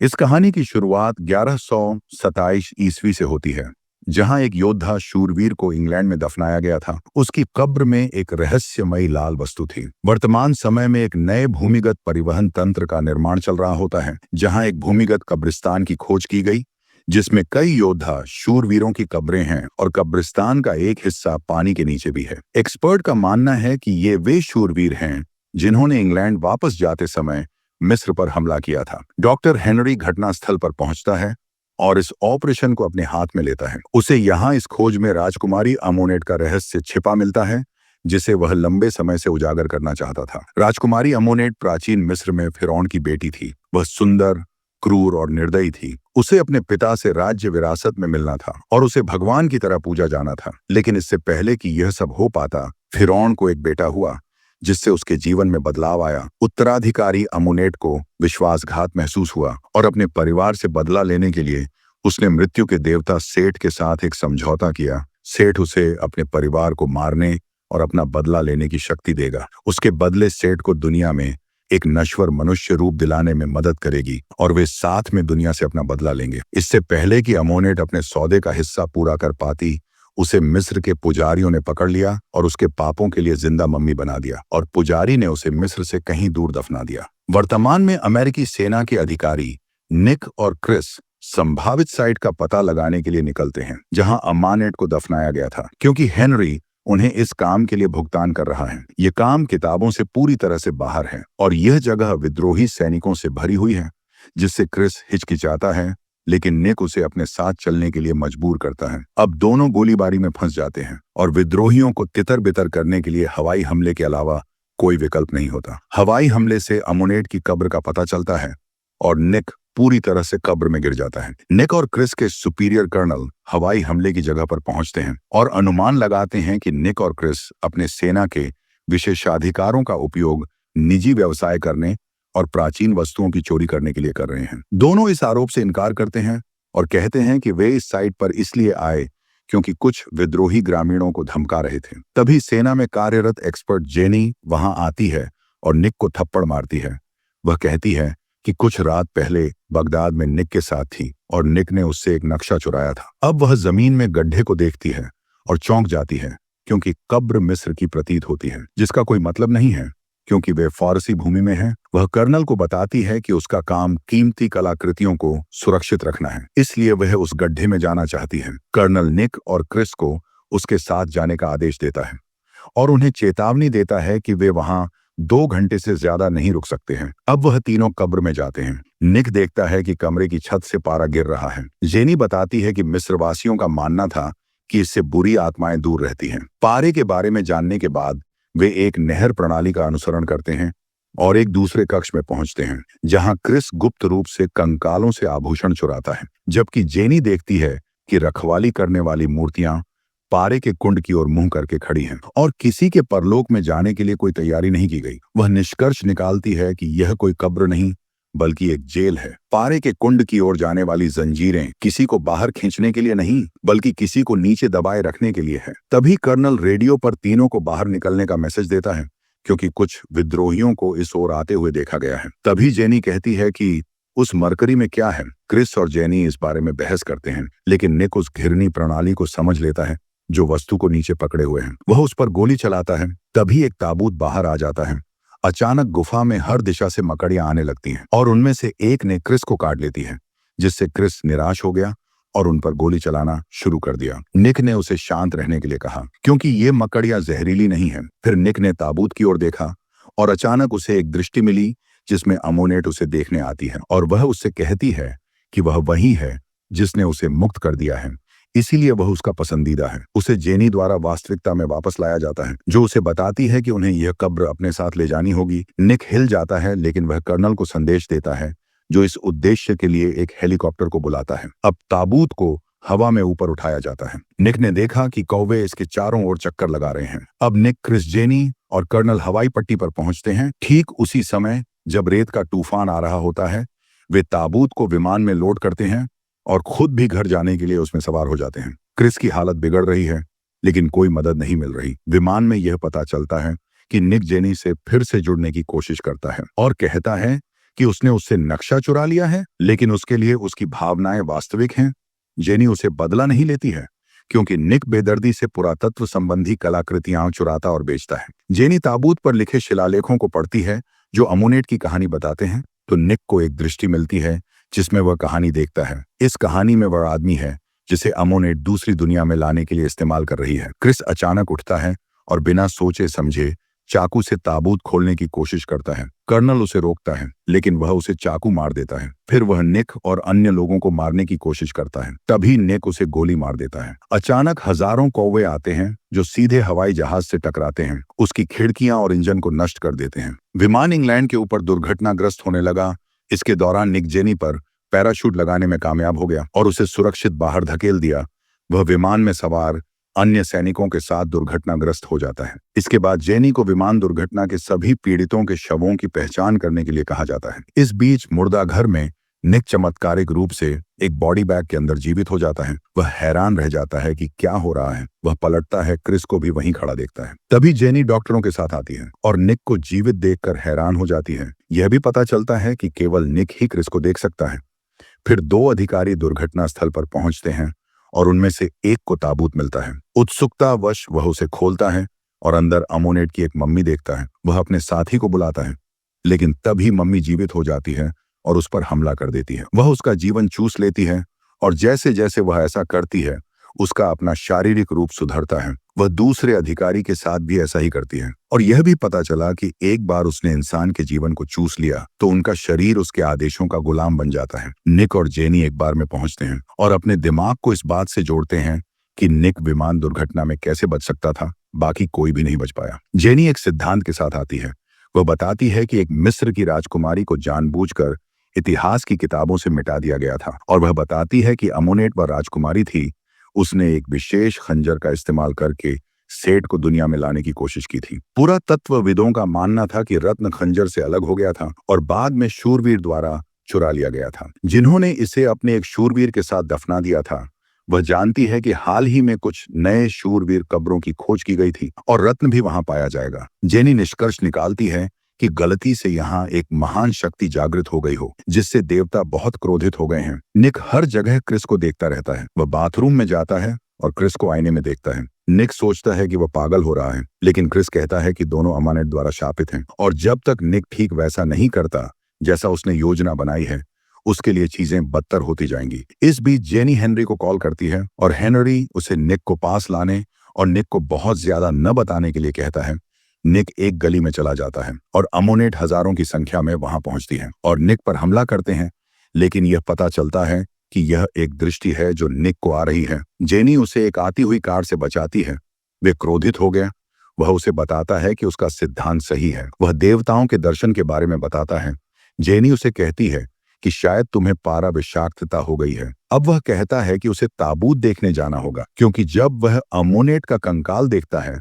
इस कहानी की शुरुआत 1127 ईस्वी से होती है, जहां एक योद्धा शूरवीर को इंग्लैंड में दफनाया गया था। उसकी कब्र में एक रहस्यमयी लाल वस्तु थी। वर्तमान समय में एक नए भूमिगत परिवहन तंत्र का निर्माण चल रहा होता है, जहां एक भूमिगत कब्रिस्तान की खोज की गई, जिसमें कई योद्धा शूरवीरों की कब्रें हैं और कब्रिस्तान का एक हिस्सा पानी के नीचे भी है। एक्सपर्ट का मानना है कि ये वे शूरवीर हैं जिन्होंने इंग्लैंड वापस जाते समय मिस्र पर हमला किया था। डॉक्टर हेनरी घटनास्थल पर पहुंचता है और इस ऑपरेशन को अपने हाथ में लेता है। उसे यहाँ इस खोज में राजकुमारी अमोनेट का रहस्य छिपा मिलता है, जिसे वह लंबे समय से उजागर करना चाहता था। राजकुमारी अमोनेट प्राचीन मिस्र में फिरौन की बेटी थी। वह सुंदर, क्रूर और निर्दयी थी। उसे अपने पिता से राज्य विरासत में मिलना था और उसे भगवान की तरह पूजा जाना था। लेकिन इससे पहले कि यह सब हो पाता, फिरौन को एक बेटा हुआ, जिससे उसके जीवन में बदलाव आया। उत्तराधिकारी अमोनेट को विश्वासघात महसूस हुआ और अपने परिवार से बदला लेने के लिए उसने मृत्यु के देवता सेठ के साथ एक समझौता किया। सेठ उसे अपने परिवार को मारने और अपना बदला लेने की शक्ति देगा। उसके बदले सेठ को दुनिया में एक नश्वर मनुष्य रूप दिलाने में मदद करेगी और वे साथ में दुनिया से अपना बदला लेंगे। इससे पहले कि अमोनेट अपने सौदे का हिस्सा पूरा कर पाती, उसे मिस्र के पुजारियों ने पकड़ लिया और उसके पापों के लिए जिंदा मम्मी बना दिया और पुजारी ने उसे मिस्र से कहीं दूर दफना दिया। वर्तमान में अमेरिकी सेना के अधिकारी निक और क्रिस संभावित साइट का पता लगाने के लिए निकलते हैं, जहां अमानेट को दफनाया गया था, क्योंकि हेनरी उन्हें इस काम के लिए भुगतान कर रहा है। ये काम किताबों से पूरी तरह से बाहर है और यह जगह विद्रोही सैनिकों से भरी हुई है, जिससे क्रिस हिचकिचाता है, लेकिन निक उसे अपने साथ चलने के लिए मजबूर करता है। अब दोनों गोलीबारी में फंस जाते हैं और विद्रोहियों को तितर बितर करने के लिए हवाई हमले के अलावा कोई विकल्प नहीं होता। हवाई हमले से अमोनेट की कब्र का पता चलता है और निक पूरी तरह से कब्र में गिर जाता है। निक और क्रिस के सुपीरियर कर्नल हवाई हमले की जगह पर पहुंचते हैं और अनुमान लगाते हैं कि निक और क्रिस अपने सेना के विशेषाधिकारों का उपयोग निजी व्यवसाय करने और प्राचीन वस्तुओं की चोरी करने के लिए कर रहे हैं। दोनों इस आरोप से इनकार करते हैं और कहते हैं कि वे इस साइट पर इसलिए आए क्योंकि कुछ विद्रोही ग्रामीणों को धमका रहे थे। तभी सेना में कार्यरत एक्सपर्ट जेनी वहां आती है और निक को थप्पड़ मारती है। वह कहती है कि कुछ रात पहले बगदाद में निक के साथ थी और निक ने उससे एक नक्शा चुराया था। अब वह जमीन में गड्ढे को देखती है और चौंक जाती है, क्योंकि कब्र मिस्र की प्रतीत होती है, जिसका कोई मतलब नहीं है क्योंकि वे फारसी भूमि में हैं। वह कर्नल को बताती है कि उसका काम कीमती कलाकृतियों को सुरक्षित रखना है, इसलिए वह उस गड्ढे में जाना चाहती है। कर्नल निक और क्रिस को उसके साथ जाने का आदेश देता है और उन्हें चेतावनी देता है कि वे वहां 2 घंटे से ज्यादा नहीं रुक सकते हैं। अब वह तीनों कब्र में जाते हैं। निक देखता है कि कमरे की छत से पारा गिर रहा है। जेनी बताती है कि मिस्रवासियों का मानना था कि इससे बुरी आत्माएं दूर रहती हैं। पारे के बारे में जानने के बाद वे एक नहर प्रणाली का अनुसरण करते हैं और एक दूसरे कक्ष में पहुंचते हैं, जहां क्रिस गुप्त रूप से कंकालों से आभूषण चुराता है, जबकि जेनी देखती है कि रखवाली करने वाली मूर्तियां पारे के कुंड की ओर मुंह करके खड़ी हैं और किसी के परलोक में जाने के लिए कोई तैयारी नहीं की गई। वह निष्कर्ष निकालती है कि यह कोई कब्र नहीं बल्कि एक जेल है। पारे के कुंड की ओर जाने वाली जंजीरें किसी को बाहर खींचने के लिए नहीं बल्कि किसी को नीचे दबाए रखने के लिए है। तभी कर्नल रेडियो पर तीनों को बाहर निकलने का मैसेज देता है, क्योंकि कुछ विद्रोहियों को इस ओर आते हुए देखा गया है। तभी जेनी कहती है कि उस मरकरी में क्या है। क्रिस और जेनी इस बारे में बहस करते हैं, लेकिन निक उस घिरनी प्रणाली को समझ लेता है जो वस्तु को नीचे पकड़े हुए हैं। वह उस पर गोली चलाता है। तभी एक ताबूत बाहर आ जाता है। अचानक गुफा में हर दिशा से मकड़ियां आने लगती हैं और उनमें से एक ने क्रिस को काट लेती है, जिससे क्रिस निराश हो गया और उन पर गोली चलाना शुरू कर दिया। निक ने उसे शांत रहने के लिए कहा, क्योंकि ये मकड़ियां जहरीली नहीं है। फिर निक ने ताबूत की ओर देखा और अचानक उसे एक दृष्टि मिली जिसमें अमोनेट उसे देखने आती है और वह उससे कहती है कि वह वही है जिसने उसे मुक्त कर दिया है, इसीलिए वह उसका पसंदीदा है। उसे जेनी द्वारा वास्तविकता में वापस लाया जाता है, जो उसे बताती है कि उन्हें यह कब्र अपने साथ ले जानी होगी। निक हिल जाता है, लेकिन वह कर्नल को संदेश देता है, जो इस उद्देश्य के लिए एक हेलीकॉप्टर को बुलाता है। अब ताबूत को हवा में ऊपर उठाया जाता है। निक ने देखा कि कौवे इसके चारों ओर चक्कर लगा रहे हैं। अब निक, क्रिस, जेनी और कर्नल हवाई पट्टी पर पहुंचते हैं। ठीक उसी समय जब रेत का तूफान आ रहा होता है, वे ताबूत को विमान में लोड करते हैं और खुद भी घर जाने के लिए उसमें सवार हो जाते हैं। क्रिस की हालत बिगड़ रही है, लेकिन कोई मदद नहीं मिल रही। विमान में यह पता चलता है कि निक जेनी से फिर से जुड़ने की कोशिश करता है और कहता है कि उसने उससे नक्शा चुरा लिया है, लेकिन उसके लिए उसकी भावनाएं वास्तविक हैं। जेनी उसे बदला नहीं लेती है, क्योंकि निक बेदर्दी से पुरातत्व संबंधी कलाकृतियां चुराता और बेचता है। जेनी ताबूत पर लिखे शिलालेखों को पढ़ती है जो अमोनेट की कहानी बताते हैं, तो निक को एक दृष्टि मिलती है जिसमें वह कहानी देखता है। इस कहानी में वह आदमी है जिसे अमोनेट दूसरी दुनिया में लाने के लिए इस्तेमाल कर रही है। क्रिस अचानक उठता है और बिना सोचे समझे चाकू से ताबूत खोलने की कोशिश करता है। कर्नल उसे रोकता है, लेकिन वह उसे चाकू मार देता है। फिर वह निक और अन्य लोगों को मारने की कोशिश करता है। तभी निक उसे गोली मार देता है। अचानक हजारों कौवे आते हैं जो सीधे हवाई जहाज से टकराते हैं, उसकी खिड़कियां और इंजन को नष्ट कर देते हैं। विमान इंग्लैंड के ऊपर दुर्घटनाग्रस्त होने लगा। इसके दौरान निक जेनी पर पैराशूट लगाने में कामयाब हो गया और उसे सुरक्षित बाहर धकेल दिया। वह विमान में सवार अन्य सैनिकों के साथ दुर्घटनाग्रस्त हो जाता है। इसके बाद जेनी को विमान दुर्घटना के सभी पीड़ितों के शवों की पहचान करने के लिए कहा जाता है। इस बीच मुर्दा घर में निक चमत्कारिक रूप से एक बॉडी बैग के अंदर जीवित हो जाता है। वह हैरान रह जाता है कि क्या हो रहा है। वह पलटता है, क्रिस को भी वहीं खड़ा देखता है। तभी जेनी डॉक्टरों के साथ आती है और निक को जीवित देखकर हैरान हो जाती है। यह भी पता चलता है कि केवल निक ही क्रिस को देख सकता है। फिर 2 अधिकारी दुर्घटना स्थल पर पहुंचते हैं और उनमें से एक को ताबूत मिलता है। उत्सुकतावश वह उसे खोलता है और अंदर अमोनेट की एक मम्मी देखता है। वह अपने साथी को बुलाता है, लेकिन तभी मम्मी जीवित हो जाती है और उस पर हमला कर देती है। वह उसका जीवन चूस लेती है और जैसे जैसे वह ऐसा करती है, उसका अपना शारीरिक रूप सुधरता है। वह दूसरे अधिकारी के साथ भी ऐसा ही करती है और यह भी पता चला कि एक बार उसने इंसान के जीवन को चूस लिया तो उनका शरीर उसके आदेशों का गुलाम बन जाता है। निक और जेनी एक बार में पहुंचते हैं और अपने दिमाग को इस बात से जोड़ते हैं कि निक विमान दुर्घटना में कैसे बच सकता था, बाकी कोई भी नहीं बच पाया। जेनी एक सिद्धांत के साथ आती है। वह बताती है कि एक मिस्र की राजकुमारी को जानबूझकर इतिहास की किताबों से मिटा दिया गया था और वह बताती है कि अमोनेट वह राजकुमारी थी। उसने एक विशेष खंजर का इस्तेमाल करके सेठ को दुनिया में लाने की कोशिश की थी। पुरातत्वविदों का मानना था कि रत्न खंजर से अलग हो गया था और बाद में शूरवीर द्वारा चुरा लिया गया था, जिन्होंने इसे अपने एक शूरवीर के साथ दफना दिया था। वह जानती है कि हाल ही में कुछ नए शूरवीर कब्रों की खोज की गई थी और रत्न भी वहां पाया जाएगा। जेनी निष्कर्ष निकालती है कि गलती से यहाँ एक महान शक्ति जागृत हो गई हो, जिससे देवता बहुत क्रोधित हो गए हैं। निक हर जगह क्रिस को देखता रहता है। वह बाथरूम में जाता है और क्रिस को आईने में देखता है। निक सोचता है कि वह पागल हो रहा है, लेकिन क्रिस कहता है कि दोनों अमानेट द्वारा शापित हैं और जब तक निक ठीक वैसा नहीं करता जैसा उसने योजना बनाई है, उसके लिए चीजें बदतर होती जाएंगी। इस बीच जेनी हेनरी को कॉल करती है और हेनरी उसे निक को पास लाने और निक को बहुत ज्यादा न बताने के लिए कहता है। निक एक गली में चला जाता है और अमोनेट हजारों की संख्या में वहां पहुंचती है और निक पर हमला करते हैं, लेकिन यह पता चलता है कि यह एक दृष्टि है जो निक को आ रही है। जेनी उसे एक आती हुई कार से बचाती है। वे क्रोधित हो गए। वह उसे बताता है कि उसका सिद्धांत सही है। वह देवताओं के दर्शन के बारे में बताता है। जेनी उसे कहती है कि शायद तुम्हें पारा विषाक्तता हो गई है। अब वह कहता है कि उसे ताबूत देखने जाना होगा, क्योंकि जब वह अमोनेट का कंकाल देखता है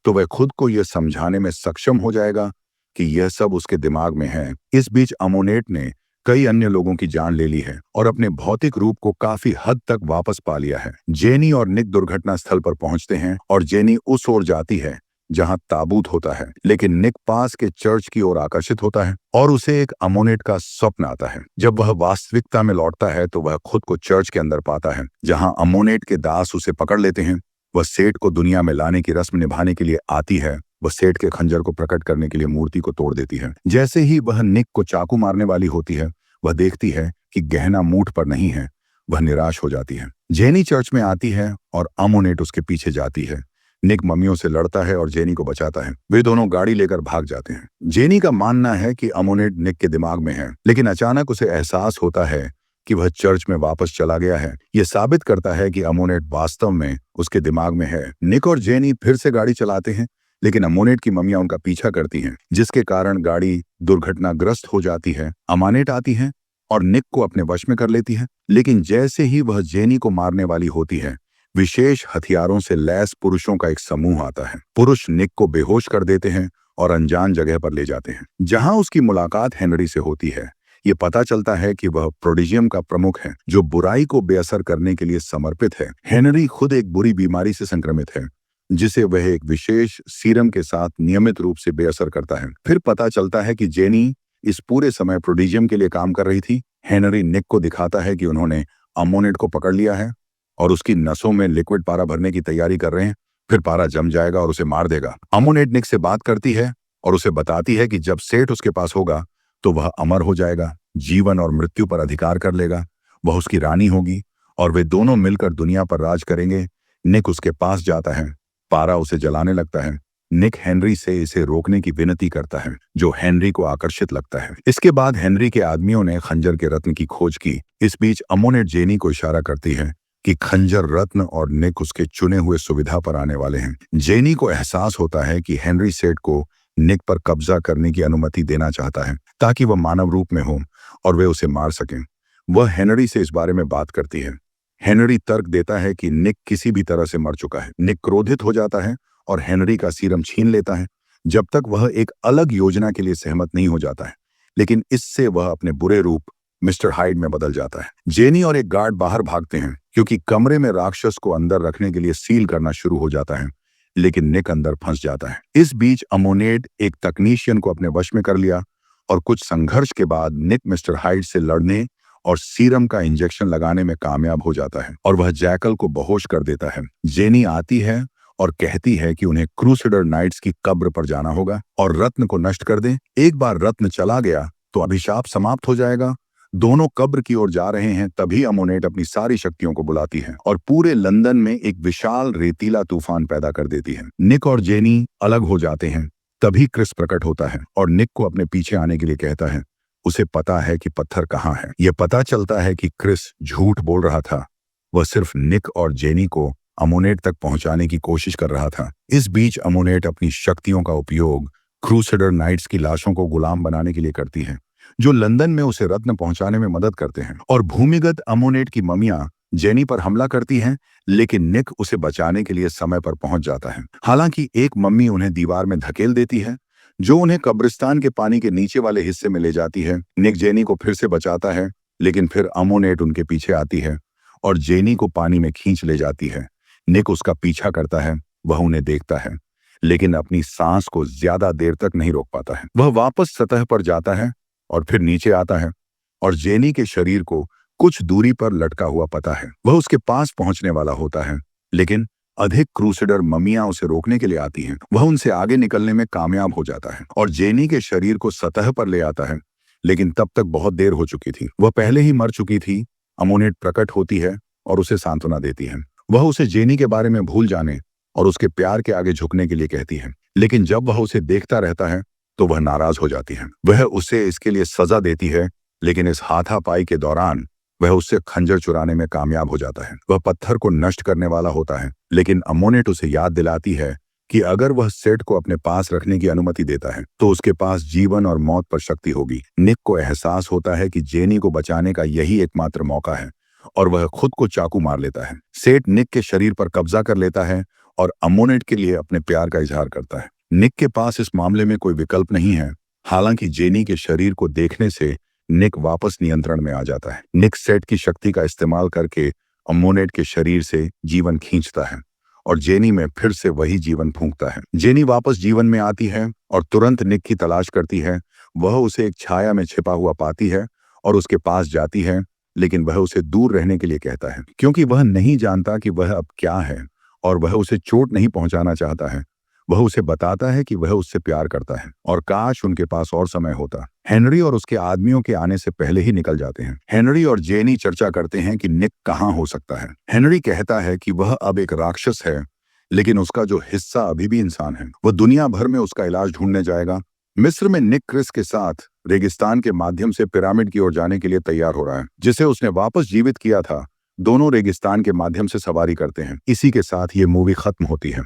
तो वह खुद को यह समझाने में सक्षम हो जाएगा कि यह सब उसके दिमाग में है। इस बीच अमोनेट ने कई अन्य लोगों की जान ले ली है और अपने भौतिक रूप को काफी हद तक वापस पा लिया है। जेनी और निक दुर्घटना स्थल पर पहुंचते हैं और जेनी उस ओर जाती है जहां ताबूत होता है, लेकिन निक पास के चर्च की ओर आकर्षित होता है और उसे एक अमोनेट का स्वप्न आता है। जब वह वास्तविकता में लौटता है तो वह खुद को चर्च के अंदर पाता है, जहां अमोनेट के दास उसे पकड़ लेते हैं। वह सेठ को दुनिया में लाने की रस्म निभाने के लिए आती है। वह सेठ के खंजर को प्रकट करने के लिए मूर्ति को तोड़ देती है। जैसे ही वह निक को चाकू मारने वाली होती है, वह देखती है कि गहना मूठ पर नहीं है। वह निराश हो जाती है। जेनी चर्च में आती है और अमोनेट उसके पीछे जाती है। निक मम्मियों से लड़ता है और जेनी को बचाता है। वे दोनों गाड़ी लेकर भाग जाते हैं। जेनी का मानना है कि अमोनेट निक के दिमाग में है, लेकिन अचानक उसे एहसास होता है कि वह चर्च में वापस चला गया है। यह साबित करता है कि अमोनेट वास्तव में उसके दिमाग में है। निक और जेनी फिर से गाड़ी चलाते हैं, लेकिन अमोनेट की मम्मियां उनका पीछा करती हैं, जिसके कारण गाड़ी दुर्घटनाग्रस्त हो जाती है। अमानेट आती है और निक को अपने वश में कर लेती है, लेकिन जैसे ही वह जेनी को मारने वाली होती है, विशेष हथियारों से लैस पुरुषों का एक समूह आता है। पुरुष निक को बेहोश कर देते हैं और अनजान जगह पर ले जाते हैं, जहां उसकी मुलाकात हेनरी से होती है। ये पता चलता है कि वह प्रोडिजियम का प्रमुख है, जो बुराई को बेअसर करने के लिए समर्पित है। हेनरी खुद एक बुरी बीमारी से संक्रमित है, जिसे वह एक विशेष सीरम के साथ नियमित रूप से बेअसर करता है। फिर पता चलता है कि जेनी इस पूरे समय प्रोडिजियम के लिए काम कर रही थी। हेनरी निक को दिखाता है कि उन्होंने अमोनेट को पकड़ लिया है और उसकी नसों में लिक्विड पारा भरने की तैयारी कर रहे हैं। फिर पारा जम जाएगा और उसे मार देगा। अमोनेट निक से बात करती है और उसे बताती है कि जब सेठ उसके पास होगा तो वह अमर हो जाएगा, जीवन और मृत्यु पर अधिकार कर लेगा, वह उसकी रानी होगी और वे दोनों मिलकर दुनिया पर राज करेंगे। निक उसके पास जाता है, पारा उसे जलाने लगता है। निक हेनरी से इसे रोकने की विनती करता है, जो हेनरी को आकर्षित लगता है। इसके बाद हेनरी के आदमियों ने खंजर के रत्न की खोज की। इस बीच अमोनेट जेनी को इशारा करती है कि खंजर, रत्न और निक उसके चुने हुए सुविधा पर आने वाले हैं। जेनी को एहसास होता है कि हेनरी सेठ को निक पर कब्जा करने की अनुमति देना चाहता है ताकि वह मानव रूप में हो और वे उसे मार सकें। वह हेनरी से इस बारे में बात करती है। हेनरी तर्क देता है कि निक किसी भी तरह से मर चुका है। निक क्रोधित हो जाता है और हेनरी का सीरम छीन लेता है, जब तक वह एक अलग योजना के लिए सहमत नहीं हो जाता है। लेकिन इससे वह अपने बुरे रूप मिस्टर हाइड में बदल जाता है। जेनी और एक गार्ड बाहर भागते हैं क्योंकि कमरे में राक्षस को अंदर रखने के लिए सील करना शुरू हो जाता है, लेकिन निक अंदर फंस जाता है। इस बीच अमोनेट एक तकनीशियन को अपने वश में कर लिया और कुछ संघर्ष के बाद निक मिस्टर हाइड से लड़ने और सीरम का इंजेक्शन लगाने में कामयाब हो जाता है और वह जैकल को बेहोश कर देता है। जेनी आती है और कहती है कि उन्हें क्रूसेडर नाइट्स की कब्र पर जाना होगा और रत्न को नष्ट कर दें। एक बार रत्न चला गया तो अभिशाप समाप्त हो जाएगा। दोनों कब्र की ओर जा रहे हैं, तभी अमोनेट अपनी सारी शक्तियों को बुलाती है और पूरे लंदन में एक विशाल रेतीला तूफान पैदा कर देती है। निक और जेनी अलग हो जाते हैं। तभी क्रिस प्रकट होता है और निक को अपने पीछे आने के लिए कहता है। उसे पता है कि पत्थर कहाँ है। यह पता चलता है कि क्रिस झूठ बोल रहा था। वह सिर्फ निक और जेनी को अमोनेट तक पहुंचाने की कोशिश कर रहा था। इस बीच अमोनेट अपनी शक्तियों का उपयोग क्रूसेडर नाइट्स की लाशों को गुलाम बनाने के लिए करती है, जो लंदन में उसे रत्न पहुंचाने में मदद करते हैं। और भूमिगत अमोनेट की ममियां जेनी पर हमला करती हैं, लेकिन निक उसे बचाने के लिए समय पर पहुंच जाता है। हालांकि एक मम्मी उन्हें दीवार में धकेल देती है, जो उन्हें कब्रिस्तान के पानी के नीचे वाले हिस्से में ले जाती है। निक जेनी को फिर से बचाता है, लेकिन फिर अमोनेट उनके पीछे आती है और जेनी को पानी में खींच ले जाती है। निक उसका पीछा करता है, वह उन्हें देखता है, लेकिन अपनी सांस को ज्यादा देर तक नहीं रोक पाता है। वह वापस सतह पर जाता है और फिर नीचे आता है और जेनी के शरीर को कुछ दूरी पर लटका हुआ पता है। वह उसके पास पहुंचने वाला होता है, लेकिन अधिक क्रूसेडर ममियां उसे रोकने के लिए आती हैं। वह उनसे आगे निकलने में कामयाब हो जाता है और जेनी के शरीर को सतह पर ले आता है, लेकिन तब तक बहुत देर हो चुकी थी। वह पहले ही मर चुकी थी। अमोनेट प्रकट होती है और उसे सांत्वना देती है। वह उसे जेनी के बारे में भूल जाने और उसके प्यार के आगे झुकने के लिए कहती है, लेकिन जब वह उसे देखता रहता है तो वह नाराज हो जाती है। वह उसे इसके लिए सजा देती है, लेकिन इस हाथापाई के दौरान वह उससे खंजर चुराने में कामयाब हो जाता है। वह पत्थर को नष्ट करने वाला होता है, लेकिन अमोनेट उसे याद दिलाती है कि अगर वह सेठ को अपने पास रखने की अनुमति देता है तो उसके पास जीवन और मौत पर शक्ति होगी। निक को एहसास होता है कि जेनी को बचाने का यही एकमात्र मौका है और वह खुद को चाकू मार लेता है। सेठ निक के शरीर पर कब्जा कर लेता है और अमोनेट के लिए अपने प्यार का इजहार करता है। निक के पास इस मामले में कोई विकल्प नहीं है। हालांकि जेनी के शरीर को देखने से निक वापस नियंत्रण में आ जाता है। निक सेठ की शक्ति का इस्तेमाल करके अमोनेट के शरीर से जीवन खींचता है और जेनी में फिर से वही जीवन फूंकता है। जेनी वापस जीवन में आती है और तुरंत निक की तलाश करती है। वह उसे एक छाया में छिपा हुआ पाती है और उसके पास जाती है, लेकिन वह उसे दूर रहने के लिए कहता है, क्योंकि वह नहीं जानता कि वह अब क्या है और वह उसे चोट नहीं पहुंचाना चाहता है। वह उसे बताता है कि वह उससे प्यार करता है और काश उनके पास और समय होता। हेनरी और उसके आदमियों के आने से पहले ही निकल जाते हैं। हेनरी और जेनी चर्चा करते हैं कि निक कहाँ हो सकता है। हेनरी कहता है कि वह अब एक राक्षस है, लेकिन उसका जो हिस्सा अभी भी इंसान है। वह दुनिया भर में उसका इलाज ढूंढने जाएगा। मिस्र में निक क्रिस के साथ रेगिस्तान के माध्यम से पिरामिड की ओर जाने के लिए तैयार हो रहा है, जिसे उसने वापस जीवित किया था। दोनों रेगिस्तान के माध्यम से सवारी करते हैं। इसी के साथ ये मूवी खत्म होती है।